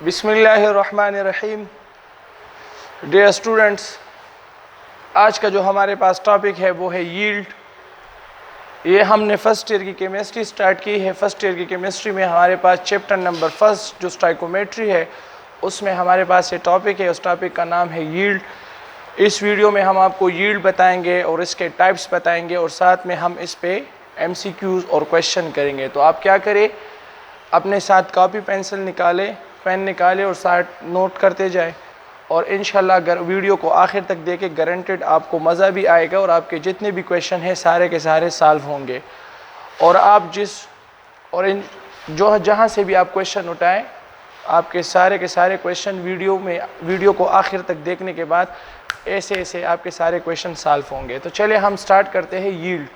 बिस्मिल्लाहिर्रहमानिर्रहीम। Dear students, आज का जो हमारे पास टॉपिक है वो है यील्ड। ये हमने फर्स्ट ईयर की केमिस्ट्री स्टार्ट की है। फर्स्ट ईयर की केमिस्ट्री में हमारे पास चैप्टर नंबर फर्स्ट जो स्टोइकोमेट्री है उसमें हमारे पास ये टॉपिक है। उस टॉपिक का नाम है यील्ड। इस वीडियो में हम आपको यील्ड बताएंगे और इसके टाइप्स बताएंगे और साथ में हम इस पे MCQs और क्वेश्चन करेंगे। तो आप क्या करें, अपने साथ कॉपी पेंसिल निकालें, पेन निकालें और साथ नोट करते जाए और इंशाल्लाह अगर वीडियो को आखिर तक देखें गारंटेड आपको मज़ा भी आएगा और आपके जितने भी क्वेश्चन हैं सारे के सारे सॉल्व होंगे। और आप इन जहाँ से भी आप क्वेश्चन उठाएं, आपके सारे के सारे क्वेश्चन वीडियो को आखिर तक देखने के बाद ऐसे आपके सारे क्वेश्चन सॉल्व होंगे। तो चलिए हम स्टार्ट करते हैं यील्ड।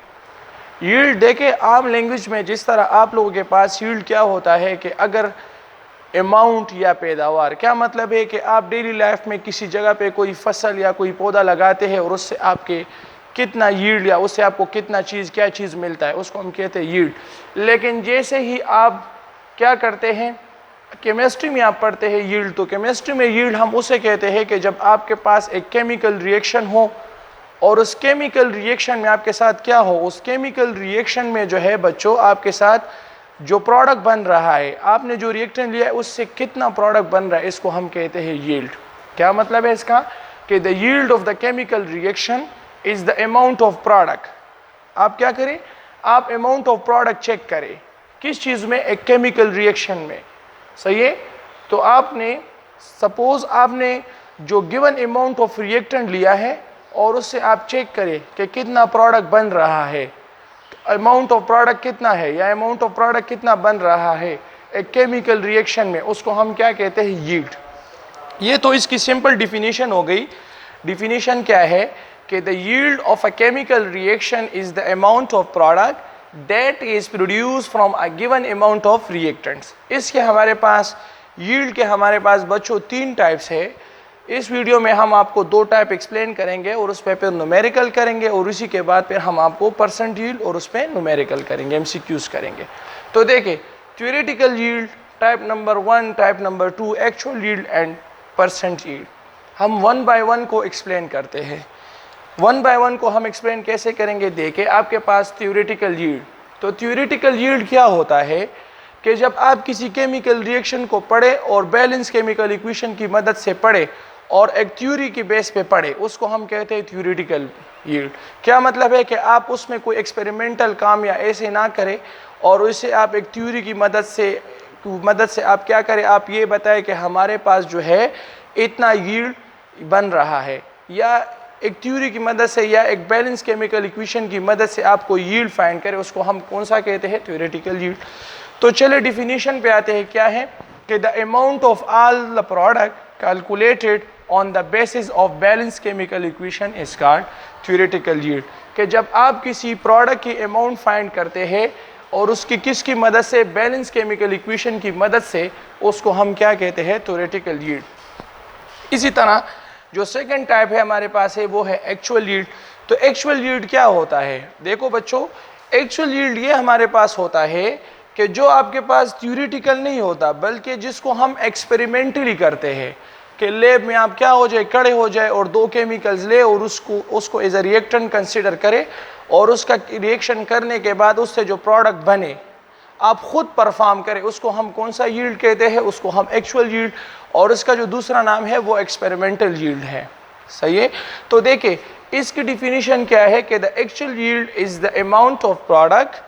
यील्ड देखें, आम लैंग्वेज में जिस तरह आप लोगों के पास यील्ड क्या होता है कि अगर अमाउंट या पैदावार, क्या मतलब है कि आप डेली लाइफ में किसी जगह पे कोई फसल या कोई पौधा लगाते हैं और उससे आपके कितना यील्ड या उससे आपको कितना क्या चीज़ मिलता है, उसको हम कहते हैं यील्ड। लेकिन जैसे ही आप क्या करते हैं, केमिस्ट्री में आप पढ़ते हैं यील्ड, तो केमिस्ट्री में यील्ड हम उसे कहते हैं कि जब आपके पास एक केमिकल रिएक्शन हो और उस केमिकल रिएक्शन में आपके साथ क्या हो, उस केमिकल रिएक्शन में जो है बच्चों आपके साथ जो प्रोडक्ट बन रहा है, आपने जो रिएक्टेंट लिया है उससे कितना प्रोडक्ट बन रहा है, इसको हम कहते हैं यील्ड। क्या मतलब है इसका कि the yield of the chemical reaction is the amount of product. आप क्या करें, आप अमाउंट ऑफ प्रोडक्ट चेक करें किस चीज़ में, एक केमिकल रिएक्शन में। सही है। तो आपने सपोज आपने जो गिवन अमाउंट ऑफ रिएक्टेंट लिया है और उससे आप चेक करें कि कितना प्रोडक्ट बन रहा है, अमाउंट ऑफ प्रोडक्ट कितना है या अमाउंट ऑफ प्रोडक्ट कितना बन रहा है एक केमिकल रिएक्शन में, उसको हम क्या कहते हैं, यील्ड। ये तो इसकी सिंपल डिफिनीशन हो गई। डिफिनीशन क्या है कि the yield of a chemical reaction is the amount of product that is produce from a given amount of reactants. इसके हमारे पास यील्ड के हमारे पास बच्चों 3 टाइप्स है। इस वीडियो में हम आपको 2 टाइप एक्सप्लेन करेंगे और उस पर फिर न्यूमेरिकल करेंगे और उसी के बाद फिर हम आपको परसेंट यील्ड और उस पर न्यूमेरिकल करेंगे, MCQs करेंगे। तो देखिए, theoretical yield type number 1, type number 2 actual yield and percent yield. हम 1 बाय 1 को एक्सप्लेन करते हैं। 1 बाय 1 को हम एक्सप्लेन कैसे करेंगे, देखें आपके पास थ्योरेटिकल यील्ड। तो थ्योरेटिकल यील्ड क्या होता है कि जब आप किसी केमिकल रिएक्शन को पढ़े और बैलेंस केमिकल इक्वेशन की मदद से पढ़े और एक थ्योरी की बेस पे पढ़े, उसको हम कहते हैं थ्योरेटिकल यील्ड। क्या मतलब है कि आप उसमें कोई एक्सपेरिमेंटल काम या ऐसे ना करें और उसे आप एक थ्योरी की मदद से आप क्या करें, आप ये बताएं कि हमारे पास जो है इतना यील्ड बन रहा है, या एक थ्योरी की मदद से या एक बैलेंस केमिकल इक्वेशन की मदद से आप कोई यील्ड फाइंड करें, उसको हम कौन सा कहते हैं, थ्योरेटिकल यील्ड। तो चले डिफिनीशन पे आते हैं। क्या है कि the amount of all the product calculated on the basis of balanced chemical equation is called theoretical yield। कि जब आप किसी प्रोडक्ट की अमाउंट फाइंड करते हैं और उसकी किसकी मदद से, बैलेंस केमिकल इक्वेशन की मदद से, उसको हम क्या कहते हैं, थ्योरेटिकल यील्ड। इसी तरह जो सेकंड टाइप है हमारे पास है वो है एक्चुअल यील्ड। तो एक्चुअल यील्ड क्या होता है, देखो बच्चों, एक्चुअल यील्ड ये हमारे पास होता है कि जो आपके पास थ्योरेटिकल नहीं होता बल्कि जिसको हम एक्सपेरिमेंटली करते हैं कि लैब में आप क्या हो जाए, खड़े हो जाए और 2 केमिकल्स ले और उसको एज अ रिएक्टेंट कंसिडर करें और उसका रिएक्शन करने के बाद उससे जो प्रोडक्ट बने आप खुद परफॉर्म करें, उसको हम कौन सा यील्ड कहते हैं, उसको हम एक्चुअल यील्ड, और इसका जो दूसरा नाम है वो एक्सपेरिमेंटल यील्ड है। सही है। तो देखिए इसकी डिफिनीशन क्या है कि the actual yield is the amount of product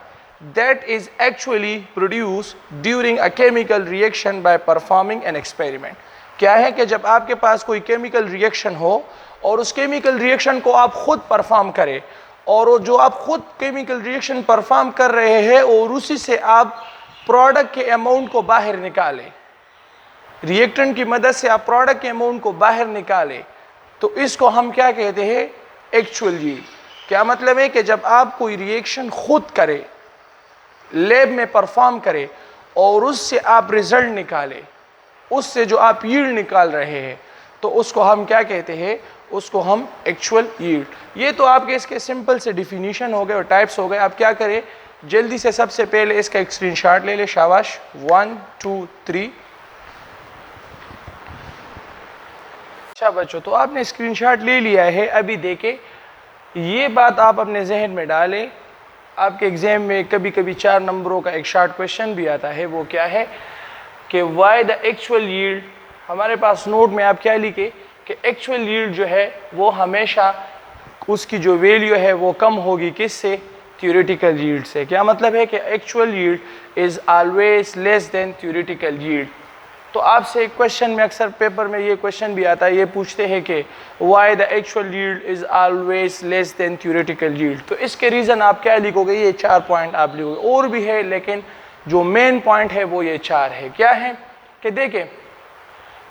that is actually produce during a chemical reaction by performing an experiment. क्या है कि जब आपके पास कोई केमिकल रिएक्शन हो और उस केमिकल रिएक्शन को आप खुद परफॉर्म करें और जो आप खुद केमिकल रिएक्शन परफॉर्म कर रहे हैं और उसी से आप प्रोडक्ट के अमाउंट को बाहर निकालें, रिएक्टेंट की मदद से आप प्रोडक्ट के अमाउंट को बाहर निकालें, तो इसको हम क्या कहते हैं, एक्चुअल यील्ड। क्या मतलब है कि जब आप कोई रिएक्शन खुद करें, लैब में परफॉर्म करें और उससे आप रिजल्ट निकालें, उससे जो आप यील्ड निकाल रहे हैं, तो उसको हम क्या कहते हैं, उसको हम एक्चुअल यील्ड। ये तो आपके इसके सिंपल से डिफिनीशन हो गए और टाइप्स हो गए। आप क्या करें, जल्दी से सबसे पहले इसका एक स्क्रीनशॉट ले ले, शाबाश। 1 2 3 अच्छा बच्चों, तो आपने स्क्रीनशॉट ले लिया है। अभी देखें, ये बात आप अपने जहन में डालें। आपके एग्जाम में कभी कभी 4 नंबरों का एक शॉर्ट क्वेश्चन भी आता है। वो क्या है कि वाई द एक्चुअल यील्ड, हमारे पास नोट में आप क्या लिखे कि एक्चुअल यील्ड जो है वो हमेशा उसकी जो वैल्यू है वो कम होगी किससे, थ्योरेटिकल यील्ड से। क्या मतलब है कि actual yield is always less than theoretical yield. तो आपसे एक क्वेश्चन में अक्सर पेपर में ये क्वेश्चन भी आता है, ये पूछते हैं कि why the actual yield is always less than theoretical yield. तो इसके रीज़न आप क्या लिखोगे, ये 4 पॉइंट आप लिखोगे। और भी है लेकिन जो मेन पॉइंट है वो ये 4 है। क्या है कि देखें,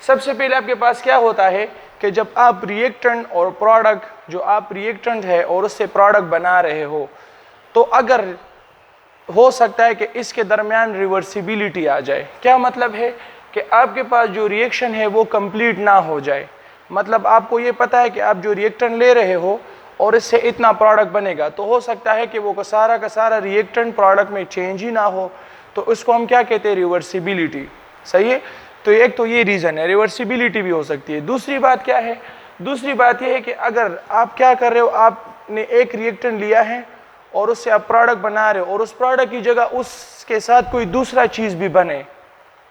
सबसे पहले आपके पास क्या होता है कि जब आप रिएक्टेंट और प्रोडक्ट, जो आप रिएक्टेंट है और उससे प्रोडक्ट बना रहे हो, तो अगर हो सकता है कि इसके दरमियान रिवर्सिबिलिटी आ जाए। क्या मतलब है कि आपके पास जो रिएक्शन है वो कंप्लीट ना हो जाए। मतलब आपको ये पता है कि आप जो रिएक्टेंट ले रहे हो और इससे इतना प्रोडक्ट बनेगा, तो हो सकता है कि वो का सारा रिएक्टेंट प्रोडक्ट में चेंज ही ना हो। तो उसको हम क्या कहते हैं, रिवर्सिबिलिटी। सही है, तो एक तो ये रीज़न है, रिवर्सिबिलिटी भी हो सकती है। दूसरी बात क्या है, दूसरी बात ये है कि अगर आप क्या कर रहे हो, आपने एक रिएक्टेंट लिया है और उससे आप प्रोडक्ट बना रहे हो और उस प्रोडक्ट की जगह उसके साथ कोई दूसरा चीज़ भी बने,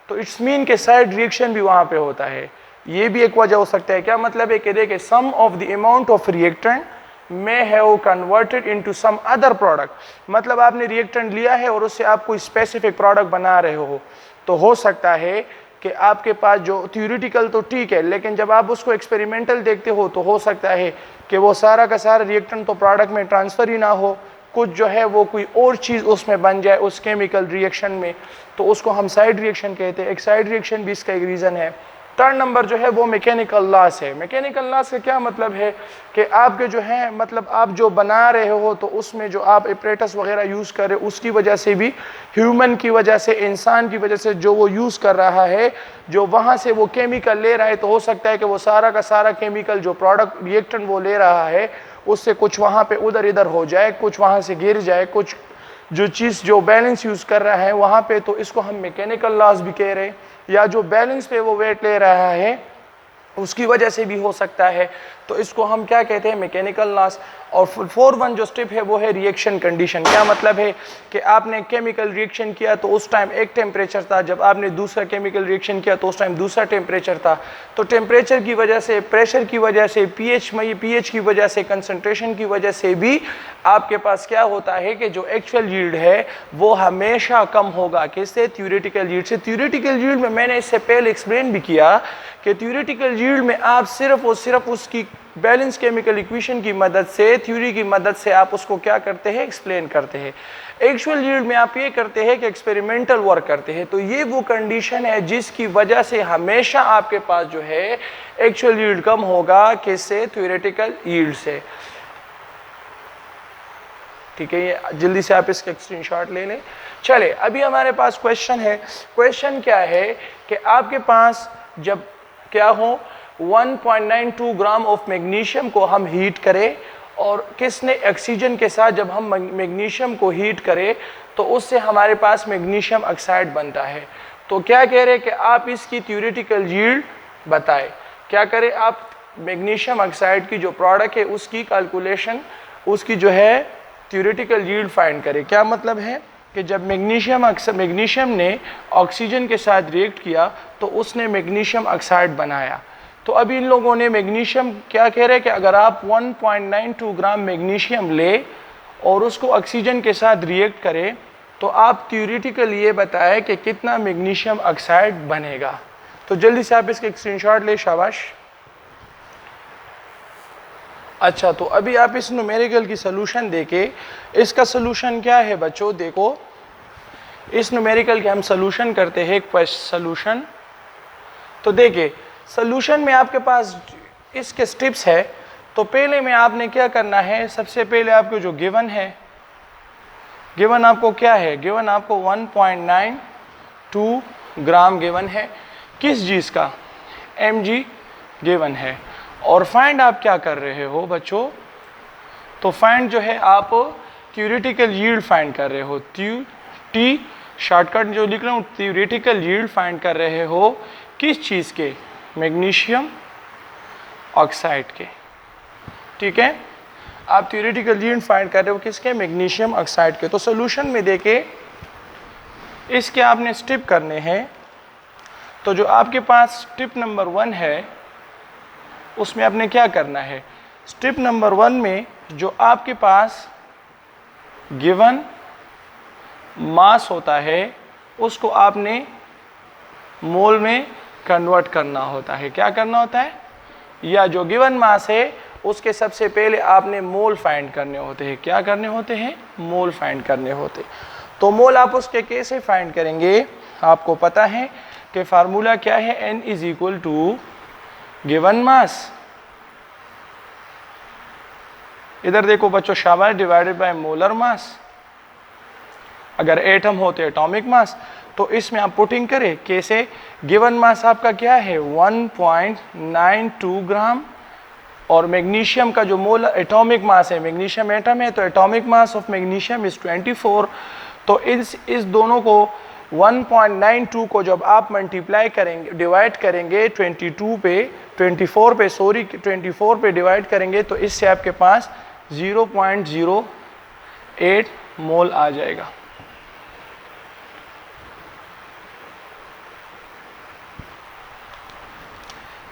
तो इट्स मीन के साइड रिएक्शन भी वहाँ पे होता है। ये भी एक वजह हो सकता है। क्या मतलब है कि देखिए, sum of the amount of reactant may have converted into some other product। मतलब आपने रिएक्टेंट लिया है और उससे आप कोई स्पेसिफिक प्रोडक्ट बना रहे हो, तो हो सकता है कि आपके पास जो थ्योरेटिकल तो ठीक है, लेकिन जब आप उसको एक्सपेरिमेंटल देखते हो तो हो सकता है कि वो सारा का सारा रिएक्टेंट तो प्रोडक्ट में ट्रांसफ़र ही ना हो, कुछ जो है वो कोई और चीज़ उसमें बन जाए उस केमिकल रिएक्शन में, तो उसको हम साइड रिएक्शन कहते हैं। एक साइड रिएक्शन भी इसका एक रीज़न है। 3rd नंबर जो है वो मैकेनिकल लॉस है। मैकेनिकल लॉस का क्या मतलब है कि आपके जो है, मतलब आप जो बना रहे हो तो उसमें जो आप एपरेटस वगैरह यूज़ कर रहे हो उसकी वजह से भी, ह्यूमन की वजह से, इंसान की वजह से जो वो यूज़ कर रहा है, जो वहाँ से वो केमिकल ले रहा है, तो हो सकता है कि वो सारा का सारा केमिकल जो प्रोडक्ट रिएक्टेंट वो ले रहा है उससे कुछ वहाँ पे उधर इधर हो जाए, कुछ वहाँ से गिर जाए, कुछ जो चीज़ जो बैलेंस यूज़ कर रहा है वहाँ पे, तो इसको हम मैकेनिकल लॉस भी कह रहे हैं। या जो बैलेंस पे वो वेट ले रहा है उसकी वजह से भी हो सकता है, तो इसको हम क्या कहते हैं, मैकेनिकल लॉस। और 4th जो स्टेप है वो है रिएक्शन कंडीशन। क्या मतलब है कि आपने केमिकल रिएक्शन किया तो उस टाइम एक टेम्परेचर था, जब आपने दूसरा केमिकल रिएक्शन किया तो उस टाइम दूसरा टेम्परेचर था। तो टेम्परेचर की वजह से, प्रेशर की वजह से, पीएच की वजह से, कंसंट्रेशन की वजह से भी आपके पास क्या होता है कि जो एक्चुअल यील्ड है वो हमेशा कम होगा। किससे, थ्योरेटिकल यील्ड से। थ्योरेटिकल यील्ड में मैंने इससे पहले एक्सप्लेन भी किया कि थ्योरेटिकल यील्ड में आप सिर्फ और सिर्फ उसकी बैलेंस केमिकल इक्वेशन की मदद से, थ्योरी की मदद से आप उसको क्या करते हैं, एक्सप्लेन करते हैं। एक्चुअल यील्ड में आप ये करते हैं कि एक्सपेरिमेंटल वर्क करते हैं। तो ये वो कंडीशन है जिसकी वजह से हमेशा आपके पास जो है एक्चुअल यील्ड कम होगा, किससे, थ्योरेटिकल यील्ड से। ठीक है, ये जल्दी से आप इसका स्क्रीनशॉट ले लें। चले, अभी हमारे पास क्वेश्चन है। क्वेश्चन क्या है कि आपके पास जब क्या हो, 1.92 ग्राम ऑफ मैग्नीशियम को हम हीट करें और किसने, ऑक्सीजन के साथ जब हम मैग्नीशियम को हीट करें तो उससे हमारे पास मैग्नीशियम ऑक्साइड बनता है। तो क्या कह रहे हैं कि आप इसकी थ्योरेटिकल यील्ड बताएं। क्या करें, आप मैग्नीशियम ऑक्साइड की जो प्रोडक्ट है उसकी कैलकुलेशन, उसकी जो है थ्योरेटिकल यील्ड फाइंड करें। क्या मतलब है कि जब मैग्नीशियम ने ऑक्सीजन के साथ रिएक्ट किया तो उसने मैग्नीशियम ऑक्साइड बनाया। तो अभी इन लोगों ने मैग्नीशियम, क्या कह रहे हैं कि अगर आप 1.92 ग्राम मैग्नीशियम ले और उसको ऑक्सीजन के साथ रिएक्ट करें तो आप थ्योरेटिकल ये बताएं कि कितना मैग्नीशियम ऑक्साइड बनेगा। तो जल्दी से आप इसके स्क्रीनशॉट ले, शाबाश। अच्छा, तो अभी आप इस न्यूमेरिकल की सलूशन देके, इसका सलूशन क्या है बच्चों, देखो इस न्यूमेरिकल के हम सलूशन करते हैं सलूशन। तो देखिए सलूशन में आपके पास इसके स्टेप्स है। तो पहले में आपने क्या करना है, सबसे पहले आपको जो गिवन है, गिवन आपको क्या है, गिवन आपको 1.92 ग्राम गिवन है। किस चीज़ का, mg गिवन है। और फाइंड आप क्या कर रहे हो बच्चों, तो फाइंड जो है आप थ्योरेटिकल यील्ड फाइंड कर रहे हो। टी शॉर्टकट जो लिख रहा हूँ, थ्योरेटिकल यील्ड फाइंड कर रहे हो किस चीज़ के, मैग्नीशियम ऑक्साइड के। ठीक है, आप थ्योरेटिकल यील्ड फाइंड कर रहे हो किसके? मैग्नीशियम ऑक्साइड के। तो सोल्यूशन में देके इसके आपने स्टेप करने हैं। तो जो आपके पास स्टेप नंबर 1 है उसमें आपने क्या करना है? स्टेप नंबर 1 में जो आपके पास गिवन मास होता है उसको आपने मोल में कन्वर्ट करना होता है। क्या करना होता है? या जो गिवन मास है उसके सबसे पहले आपने मोल फाइंड करने होते हैं। क्या करने होते हैं? मोल फाइंड करने होते। तो मोल आप उसके कैसे फाइंड करेंगे? आपको पता है कि फार्मूला क्या है? N is equal to given mass, इधर देखो बच्चों शाबाश, डिवाइडेड बाय मोलर मास। अगर एटम होते एटॉमिक मास, तो इसमें आप पुटिंग करें कैसे? गिवन मास आपका क्या है? 1.92 ग्राम, और मैग्नीशियम का जो मोल एटॉमिक मास है, मैग्नीशियम एटम है तो atomic mass of magnesium is 24। तो इस दोनों को 1.92 को जब आप मल्टीप्लाई करेंगे, डिवाइड करेंगे 24 पे डिवाइड करेंगे तो इससे आपके पास 0.08 मोल आ जाएगा।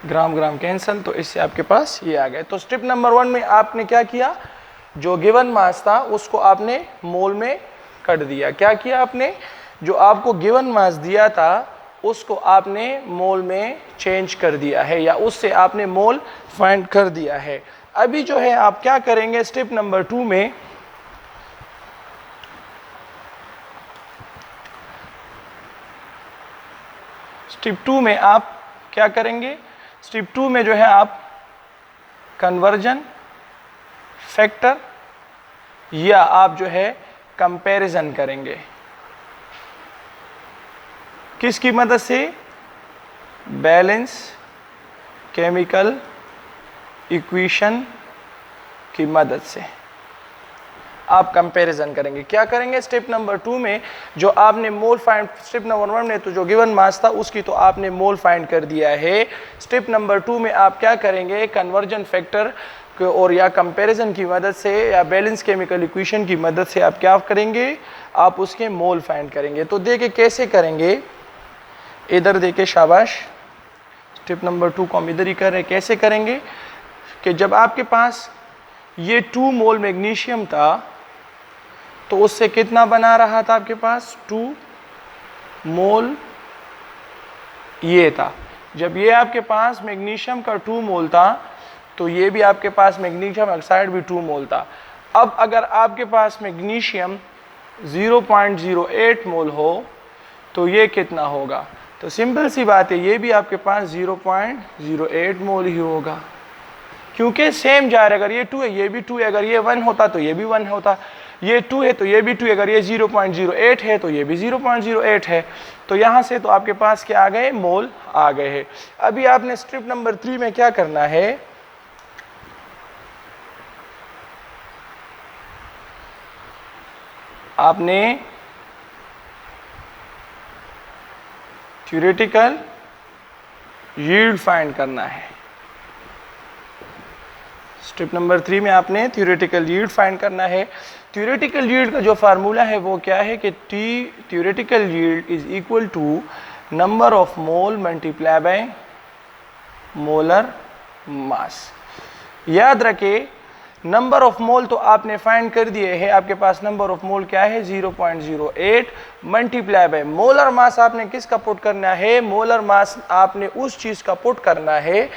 ग्राम ग्राम कैंसल, तो इससे आपके पास ये आ गए। तो स्टेप नंबर 1 में आपने क्या किया? जो गिवन मास था उसको आपने मोल में कर दिया। क्या किया आपने? जो आपको गिवन मास दिया था उसको आपने मोल में चेंज कर दिया है, या उससे आपने मोल फाइंड कर दिया है। अभी जो है आप क्या करेंगे? स्टेप नंबर 2 में आप क्या करेंगे? स्टेप 2 में जो है आप कन्वर्जन फैक्टर या आप जो है कंपैरिजन करेंगे। किसकी मदद से? बैलेंस केमिकल इक्वेशन की मदद से आप कंपैरिजन करेंगे। क्या करेंगे? स्टेप नंबर 2 में जो आपने मोल फाइंड, स्टेप नंबर 1 में तो जो गिवन मास था उसकी तो आपने मोल फाइंड कर दिया है। स्टेप नंबर 2 में आप क्या करेंगे? कन्वर्जन फैक्टर और या कंपैरिजन की मदद से या बैलेंस केमिकल इक्वेशन की मदद से आप क्या करेंगे? आप उसके मोल फाइंड करेंगे। तो देखिए कैसे करेंगे, इधर देखिए शाबाश, स्टेप नंबर 2 को हम इधर ही कर रहे हैं। कैसे करेंगे कि जब आपके पास ये 2 मोल मैग्नीशियम था तो उससे कितना बना रहा था आपके पास? 2 मोल ये था। जब ये आपके पास मैग्नीशियम का 2 मोल था तो ये भी आपके पास मैग्नीशियम ऑक्साइड भी 2 मोल था। अब अगर आपके पास मैग्नीशियम 0.08 मोल हो तो ये कितना होगा? तो सिंपल सी बात है, ये भी आपके पास 0.08 मोल ही होगा, क्योंकि सेम जा रहा है। अगर ये 2 है ये भी 2 है, अगर ये 1 होता तो ये भी 1 होता, ये 2 है तो ये भी 2 है, अगर ये 0.08 है तो ये भी 0.08 है। तो यहाँ से तो आपके पास क्या आ गए? मोल आ गए हैं। अभी आपने स्टेप नंबर 3 में क्या करना है? आपने थ्योरेटिकल यील्ड फाइंड करना है। स्टेप नंबर 3 में आपने थ्योरेटिकल यील्ड फाइंड करना है। थ्योरेटिकल यील्ड का जो फार्मूला है वो क्या है कि T theoretical yield is equal to number of mole multiply by molar mass. याद रखे, नंबर ऑफ मोल तो आपने फाइंड कर दिए हैं। आपके पास नंबर ऑफ मोल क्या है? 0.08 मल्टीप्लाई बाय मोलर मास। आपने किसका पुट करना है? मोलर मास आपने उस चीज का पुट करना है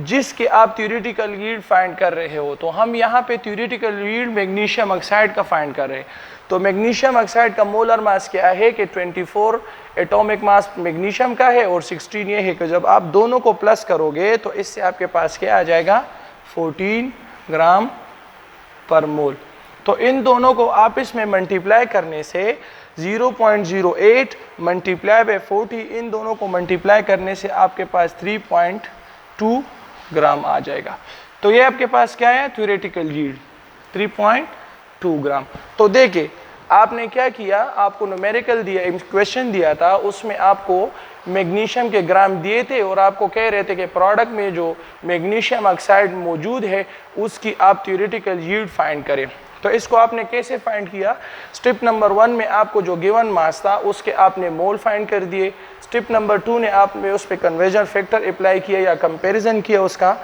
जिसके आप थ्योरेटिकल यील्ड फाइंड कर रहे हो। तो हम यहाँ पे थ्योरेटिकल यील्ड मैग्नीशियम ऑक्साइड का फाइंड कर रहे हैं। तो मैग्नीशियम ऑक्साइड का मोलर मास क्या है कि 24 एटॉमिक मास मैग्नीशियम का है और 16 ये है कि जब आप दोनों को प्लस करोगे तो इससे आपके पास क्या आ जाएगा? 14 ग्राम पर मोल। तो इन दोनों को आपस में मल्टीप्लाई करने से 0.08 मल्टीप्लाई बाय 40, इन दोनों को मल्टीप्लाई करने से आपके पास 3.2 ग्राम आ जाएगा। तो ये आपके पास क्या है? थ्योरेटिकल यील्ड 3.2 ग्राम। तो देखिए आपने क्या किया, आपको न्यूमेरिकल दिया, क्वेश्चन दिया था, उसमें आपको मैग्नीशियम के ग्राम दिए थे और आपको कह रहे थे कि प्रोडक्ट में जो मैग्नीशियम ऑक्साइड मौजूद है उसकी आप थ्योरेटिकल यील्ड फाइंड करें। तो इसको आपने कैसे फाइंड किया? स्टेप नंबर 1 में आपको जो गिवन मास था उसके आपने मोल फाइंड कर दिए। स्टेप नंबर 2 ने आपने उस पर कन्वर्जन फैक्टर अप्लाई किया या कंपैरिजन किया, उसका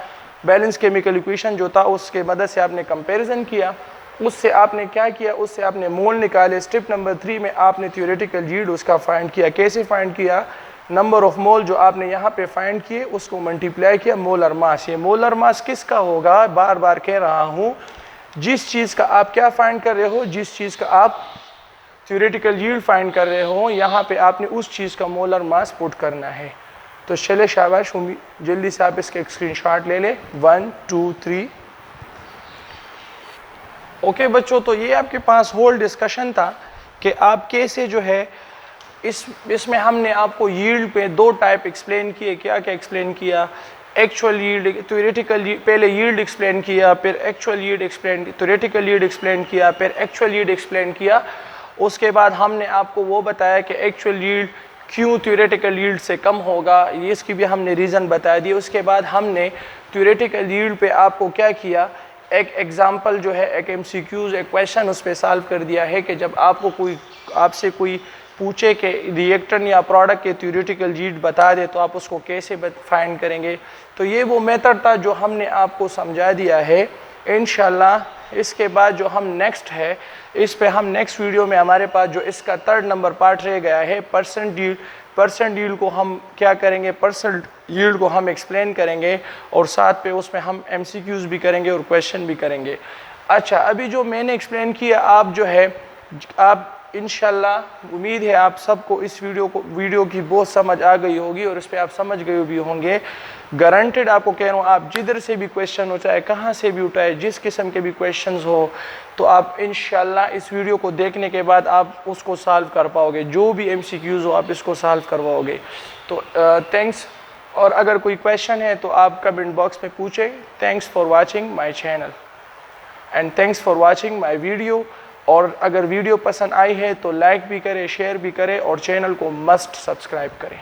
बैलेंस केमिकल इक्वेशन जो था उसके मदद से आपने कंपैरिजन किया, उससे आपने क्या किया, उससे आपने मोल निकाले। स्टेप नंबर 3 में आपने थ्योरेटिकल यील्ड उसका फाइंड किया। कैसे फाइंड किया? नंबर ऑफ मोल जो आपने यहाँ पे फाइंड किए उसको मल्टीप्लाई किया मोलर मास। ये मोलर मास किसका होगा? बार बार कह रहा हूँ, जिस चीज़ का आप क्या फाइंड कर रहे हो, जिस चीज़ का आप थ्योरेटिकल यील्ड फाइंड कर रहे हो, यहाँ पे आपने उस चीज़ का मोलर मास पुट करना है। तो चले शाबाश, जल्दी से आप इसके स्क्रीनशॉट ले लें। 1 2 3। ओके बच्चों, तो ये आपके पास होल डिस्कशन था कि आप कैसे जो है इसमें हमने आपको यील्ड पे 2 टाइप एक्सप्लेन किए। क्या क्या एक्सप्लेन किया? एक्चुअल यील्ड, थ्योरेटिकल, पहले यील्ड एक्सप्लेन किया, फिर actual yield explain, theoretical yield explain किया, फिर एक्चुअल यील्ड एक्सप्लेन किया। उसके बाद हमने आपको वो बताया कि एक्चुअल यील्ड क्यों थ्योरेटिकल यील्ड से कम होगा, ये इसकी भी हमने रीज़न बता दी। उसके बाद हमने थ्योरेटिकल यील्ड पे आपको क्या किया, एक एग्जांपल जो है, एक एमसीक्यूज, एक क्वेश्चन उस पर सॉल्व कर दिया है कि जब आपको आपसे कोई पूछे कि रिएक्टेंट या प्रोडक्ट के थ्योरेटिकल यील्ड बता दे तो आप उसको कैसे फाइंड करेंगे। तो ये वो मेथड था जो हमने आपको समझा दिया है। इंशाल्लाह इसके बाद जो हम नेक्स्ट है, इस पे हम नेक्स्ट वीडियो में हमारे पास जो इसका 3rd नंबर पार्ट रह गया है, परसेंट यील्ड। परसेंट यील्ड को हम क्या करेंगे, परसेंट यील्ड को हम एक्सप्लेन करेंगे और साथ पे उसमें हम एमसीक्यूज भी करेंगे और क्वेश्चन भी करेंगे। अच्छा, अभी जो मैंने एक्सप्लेन किया, आप जो है आप इंशाल्लाह उम्मीद है आप सबको इस वीडियो की बहुत समझ आ गई होगी और इस पर आप समझ गए भी होंगे। गारंटेड आपको कह रहा हूँ, आप जिधर से भी क्वेश्चन हो, चाहे कहाँ से भी उठाए, जिस किस्म के भी क्वेश्चंस हो, तो आप इंशाल्लाह इस वीडियो को देखने के बाद आप उसको सॉल्व कर पाओगे। जो भी एमसीक्यूज हो आप इसको सॉल्व करवाओगे। तो थैंक्स, और अगर कोई क्वेश्चन है तो आप कमेंट बॉक्स में पूछें। Thanks for watching my channel and thanks for watching my video. और अगर वीडियो पसंद आई है तो लाइक भी करें, शेयर भी करें और चैनल को मस्ट सब्सक्राइब करें।